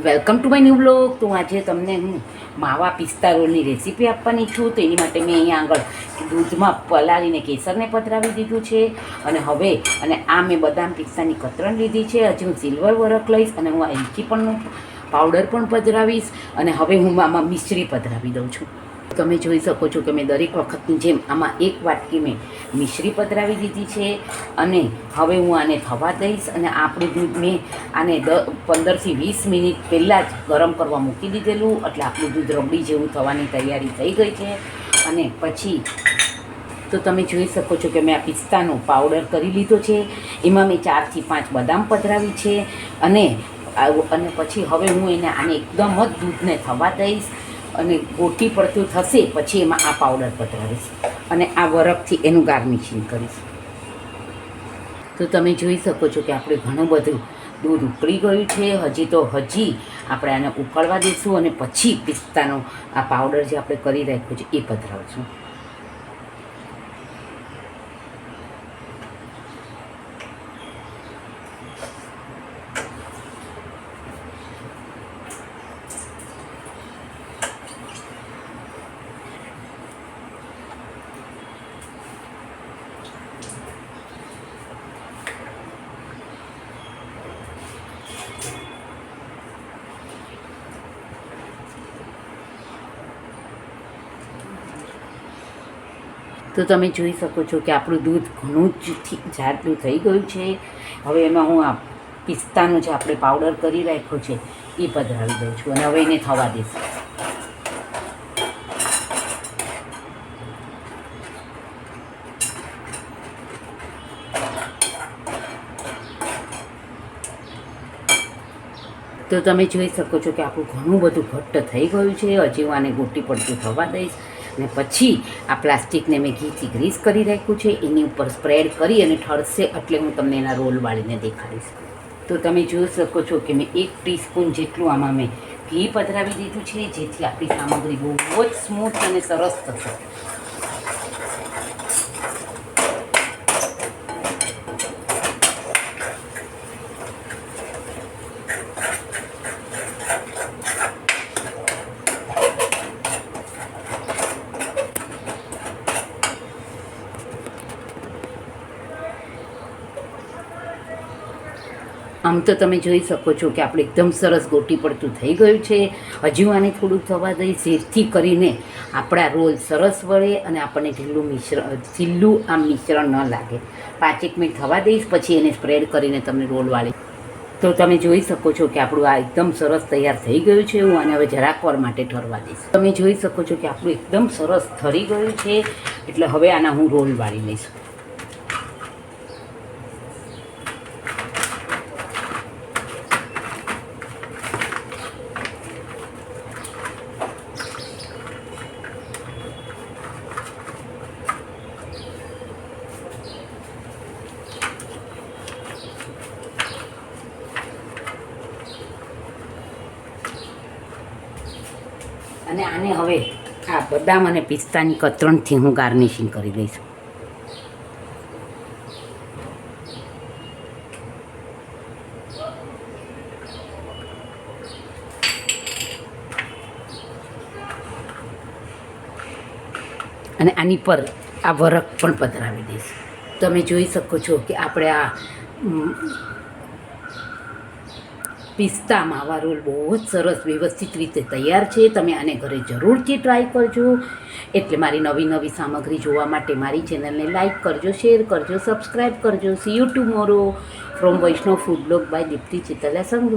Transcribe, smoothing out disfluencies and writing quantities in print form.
Welcome to my new blog. તો આજે તમને હું માવા પિસ્તા રોલની રેસીપી આપવાની છું. તો એની માટે મેં અહીંયા આગળ દૂધમાં પલાળીને કેસરને પધરાવી દીધું છે. અને આ મેં બદામ પિસ્તાની કતરણ લીધી છે. હજી હું સિલ્વર વરખ લઈશ અને હું આ ઇલચી પણનું પાવડર પણ પધરાવીશ. અને હવે હું આમાં મિશ્રી પધરાવી દઉં છું. તમે જોઈ શકો છો કે મેં દરેક વખતની જેમ આમાં એક વાટકી મેં મિશ્રી પધરાવી દીધી છે. અને હવે હું આને થવા દઈશ. અને આપણું દૂધ મેં આને 15થી 20 મિનિટ પહેલાં જ ગરમ કરવા મૂકી દીધેલું, એટલે આપણું દૂધ રબડી જેવું થવાની તૈયારી થઈ ગઈ છે. અને પછી તો તમે જોઈ શકો છો કે મેં આ પિસ્તાનો પાવડર કરી લીધો છે. એમાં મેં 4 થી 5 બદામ પધરાવી છે. અને પછી હવે હું આને એકદમ જ દૂધને થવા દઈશ. અને ગોટી પડતું થશે પછી એમાં આ પાવડર પધરાવીશ અને આ વરખથી એનું ગાર્નિશિંગ કરીશ. તો તમે જોઈ શકો છો કે આપણે ઘણું બધું દૂધ ઉકળી ગયું છે. હજી આપણે આને ઉકળવા દઈશું અને પછી પિસ્તાનો આ પાવડર જે આપણે કરી રાખ્યો છે એ પધરાવીશું. તો તમે જોઈ શકો છો કે આપણું દૂધ ઘણું જ જાડું થઈ ગયું છે. હવે એમાં હું આ પિસ્તાનો જે આપણે પાવડર કરી રાખ્યો છે એ પધરાવી દઉં છું અને હવે એને થવા દઈશ. તો તમે જોઈ શકો છો કે આપણું ઘણું બધું ઘટ્ટ થઈ ગયું છે. હજી હું આને ગોટી પડતું થવા દઈશ. અને પછી આ પ્લાસ્ટિકને મેં ઘીથી ગ્રીસ કરી રાખ્યું છે. એની ઉપર સ્પ્રેડ કરી અને ઠરશે એટલે હું તમને એના રોલ વાળીને દેખાડીશ. તો તમે જોઈ શકો છો કે મેં 1 ટીસ્પૂન જેટલું આમાં મેં ઘી પધરાવી દીધું છે, જેથી આપણી સામગ્રી બહુ જ સ્મૂથ અને સરસ થશે. આમ તો તમે જોઈ શકો છો કે આપણે એકદમ સરસ ગોટી પડતું થઈ ગયું છે. હજુ આને થોડું થવા દઈશ, જેથી કરીને આપણા રોલ સરસ વળે અને આપણને ઢીલું આમ મિશ્રણ ન લાગે. 5 મિનિટ થવા દઈશ, પછી એને સ્પ્રેડ કરીને તમને રોલ વાળી. તો તમે જોઈ શકો છો કે આપણું આ એકદમ સરસ તૈયાર થઈ ગયું છે. હું આને હવે જરાક વાર માટે ઠરવા દઈશ. તમે જોઈ શકો છો કે આપણું એકદમ સરસ ઠરી ગયું છે, એટલે હવે આના હું રોલ વાળી લઈશ. અને આને હવે આ બદામ અને પિસ્તાની કતરણથી હું ગાર્નિશિંગ કરી દઈશ. અને આની પર આ વરખ પણ પધરાવી દઈશ. તમે જોઈ શકો છો કે આપણે આ પિસ્તા માવા રોલ બહુ જ સરસ વ્યવસ્થિત રીતે તૈયાર છે. તમે આને ઘરે જરૂરથી ટ્રાય કરજો. એટલે મારી નવી સામગ્રી જોવા માટે મારી ચેનલને લાઇક કરજો, શેર કરજો, સબસ્ક્રાઈબ કરજો. See you tomorrow from Vaishnav food blog by Dipti Chitalia સંઘ.